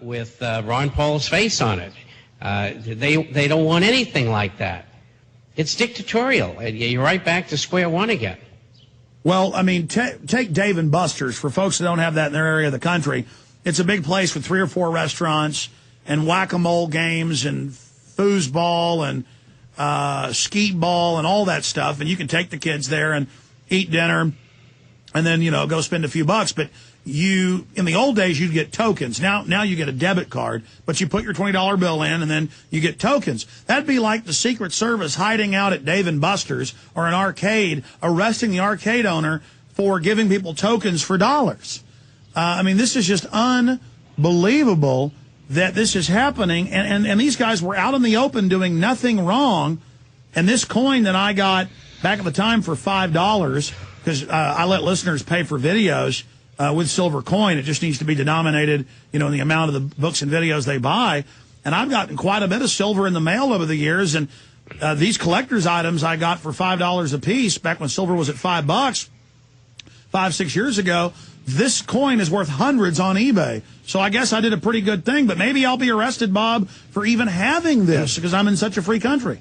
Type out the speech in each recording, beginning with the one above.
with Ron Paul's face on it. They don't want anything like that. It's dictatorial. You're right back to square one again. Well, I mean, take Dave & Buster's. For folks that don't have that in their area of the country, it's a big place with 3 or 4 restaurants and whack-a-mole games and foosball and skeet ball and all that stuff. And you can take the kids there and eat dinner and then, go spend a few bucks. But in the old days, you'd get tokens. Now you get a debit card, but you put your $20 bill in and then you get tokens. That'd be like the Secret Service hiding out at Dave & Buster's or an arcade, arresting the arcade owner for giving people tokens for dollars. I mean, this is just unbelievable that this is happening. And these guys were out in the open doing nothing wrong. And this coin that I got back at the time for $5, because I let listeners pay for videos with silver coin. It just needs to be denominated, in the amount of the books and videos they buy. And I've gotten quite a bit of silver in the mail over the years. And these collector's items I got for $5 a piece back when silver was at $5, 5-6 years ago. This coin is worth hundreds on eBay. So I guess I did a pretty good thing. But maybe I'll be arrested, Bob, for even having this because I'm in such a free country.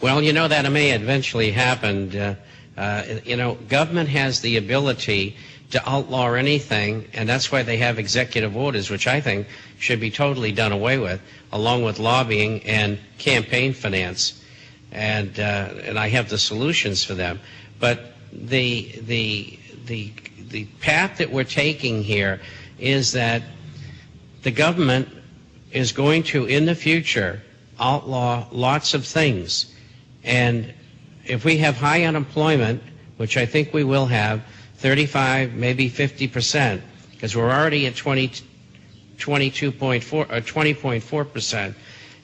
Well, that may eventually happen. Government has the ability to outlaw anything, and that's why they have executive orders, which I think should be totally done away with, along with lobbying and campaign finance. And I have the solutions for them. But the path that we're taking here is that the government is going to, in the future, outlaw lots of things. And if we have high unemployment, which I think we will have, 35, maybe 50%, because we're already at 22.4 or 20.4%,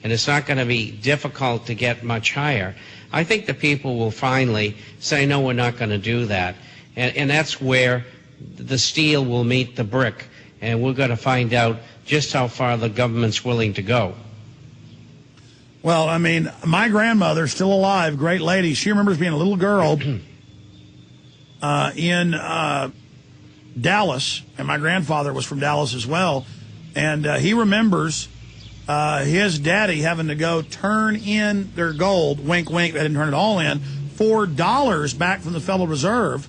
and it's not going to be difficult to get much higher. I think the people will finally say, no, we're not going to do that. And that's where the steel will meet the brick, and we're going to find out just how far the government's willing to go. Well, I mean, my grandmother, still alive, great lady, she remembers being a little girl in Dallas, and my grandfather was from Dallas as well, and he remembers his daddy having to go turn in their gold, wink, wink, they didn't turn it all in, $4 back from the Federal Reserve,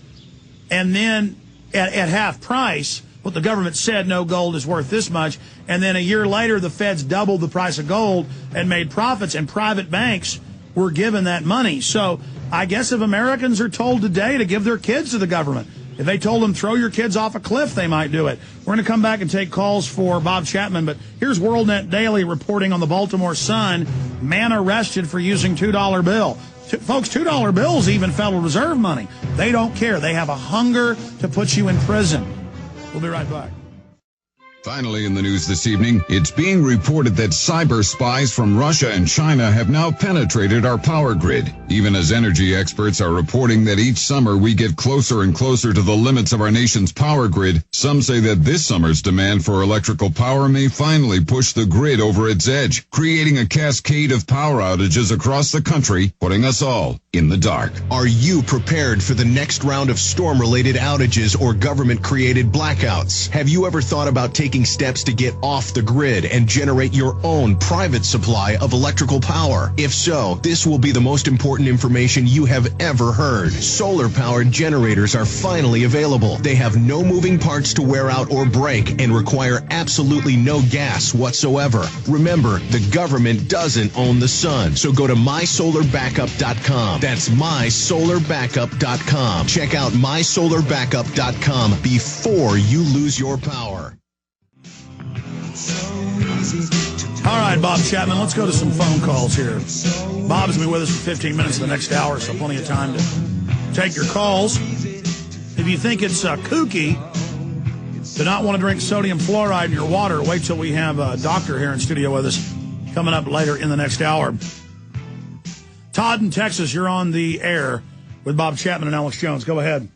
and then at half price, what the government said, no, gold is worth this much, and then a year later the feds doubled the price of gold and made profits, and private banks were given that money. So I guess if Americans are told today to give their kids to the government, if they told them throw your kids off a cliff, they might do it. We're going to come back and take calls for Bob Chapman, but here's WorldNet Daily reporting on the Baltimore Sun, man arrested for using $2 bill. Folks, $2 bills, even Federal Reserve money. They don't care. They have a hunger to put you in prison. We'll be right back. Finally in the news this evening, it's being reported that cyber spies from Russia and China have now penetrated our power grid. Even as energy experts are reporting that each summer we get closer and closer to the limits of our nation's power grid, some say that this summer's demand for electrical power may finally push the grid over its edge, creating a cascade of power outages across the country, putting us all in the dark. Are you prepared for the next round of storm-related outages or government-created blackouts? Have you ever thought about taking steps to get off the grid and generate your own private supply of electrical power? If so, this will be the most important information you have ever heard. Solar-powered generators are finally available. They have no moving parts to wear out or break and require absolutely no gas whatsoever. Remember, the government doesn't own the sun, so go to mysolarbackup.com. That's mysolarbackup.com. Check out mysolarbackup.com before you lose your power. All right, Bob Chapman, let's go to some phone calls here. Bob's going to be with us for 15 minutes in the next hour, so plenty of time to take your calls. If you think it's kooky to not want to drink sodium fluoride in your water, wait till we have a doctor here in studio with us coming up later in the next hour. Todd in Texas, you're on the air with Bob Chapman and Alex Jones. Go ahead.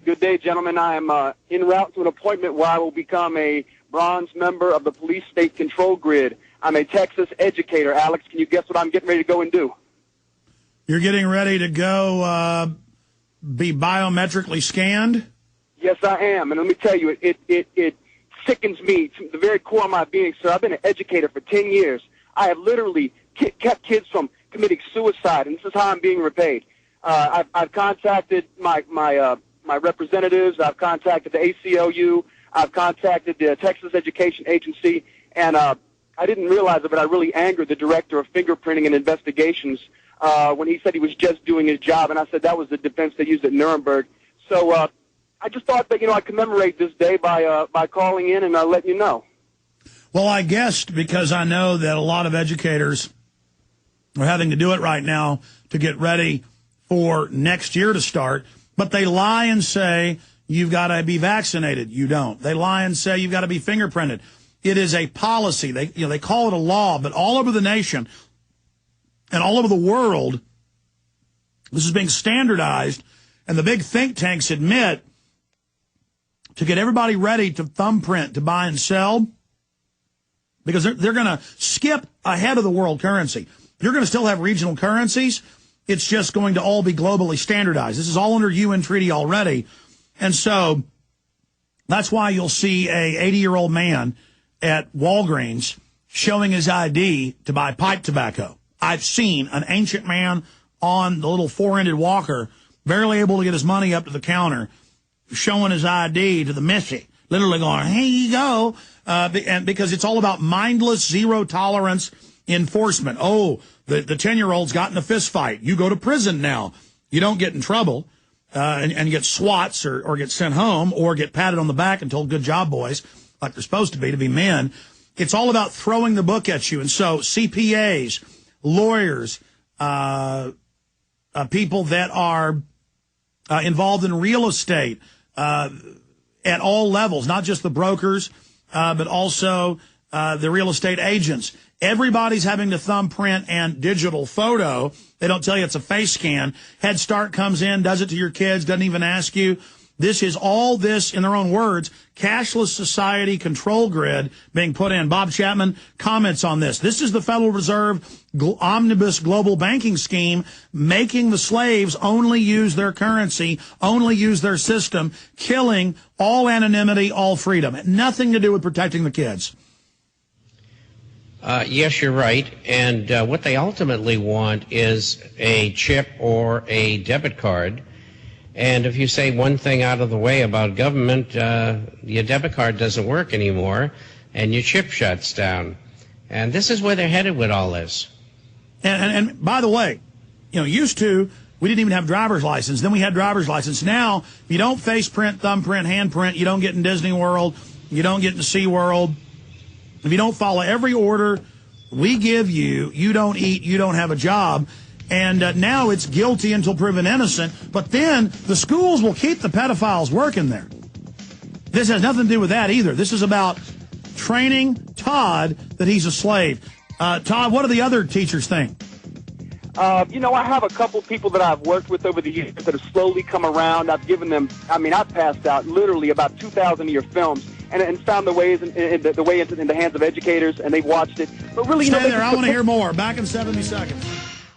Good day, gentlemen. I am en route to an appointment where I will become a bronze member of the police state control grid. I'm a Texas educator. Alex, can you guess what I'm getting ready to go and do? You're getting ready to go be biometrically scanned? Yes, I am. And let me tell you, it sickens me to the very core of my being, sir. I've been an educator for 10 years. I have literally kept kids from committing suicide, and this is how I'm being repaid. I've contacted my representatives. I've contacted the ACLU. I've contacted the Texas Education Agency, and I didn't realize it, but I really angered the director of fingerprinting and investigations when he said he was just doing his job, and I said that was the defense they used at Nuremberg. So I just thought that, I commemorate this day by calling in and letting you know. Well, I guessed because I know that a lot of educators are having to do it right now to get ready for next year to start, but they lie and say you've got to be vaccinated. You don't. They lie and say you've got to be fingerprinted. It is a policy. They call it a law, but all over the nation and all over the world, this is being standardized, and the big think tanks admit to get everybody ready to thumbprint, to buy and sell, because they're going to skip ahead of the world currency. You're going to still have regional currencies. It's just going to all be globally standardized. This is all under UN treaty already. And so that's why you'll see a 80-year-old man at Walgreens showing his ID to buy pipe tobacco. I've seen an ancient man on the little four-ended walker, barely able to get his money up to the counter, showing his ID to the missy, literally going, here you go, and because it's all about mindless, zero-tolerance enforcement. Oh, the 10-year-old's got in a fist fight. You go to prison now. You don't get in trouble and get swats or get sent home or get patted on the back and told, good job, boys, like they're supposed to be men. It's all about throwing the book at you. And so CPAs, lawyers, people that are involved in real estate at all levels, not just the brokers, but also the real estate agents. Everybody's having to thumbprint and digital photo. They don't tell you it's a face scan. Head Start comes in, does it to your kids, doesn't even ask you. This is all this, in their own words, cashless society control grid being put in. Bob Chapman comments on this. This is the Federal Reserve omnibus global banking scheme, making the slaves only use their currency, only use their system, killing all anonymity, all freedom. Nothing to do with protecting the kids. Yes, you're right. And what they ultimately want is a chip or a debit card. And if you say one thing out of the way about government, your debit card doesn't work anymore, and your chip shuts down. And this is where they're headed with all this. And by the way, used to, we didn't even have driver's license. Then we had driver's license. Now, if you don't face print, thumbprint, handprint, you don't get in Disney World, you don't get in SeaWorld. If you don't follow every order we give you, you don't eat, you don't have a job. And now it's guilty until proven innocent. But then the schools will keep the pedophiles working there. This has nothing to do with that either. This is about training Todd that he's a slave. Todd, what do the other teachers think? I have a couple people that I've worked with over the years that have slowly come around. I've given them, I've passed out literally about 2,000 of your films and found the ways in the hands of educators, and they've watched it. But really, stay there. I want to hear more. Back in 70 seconds.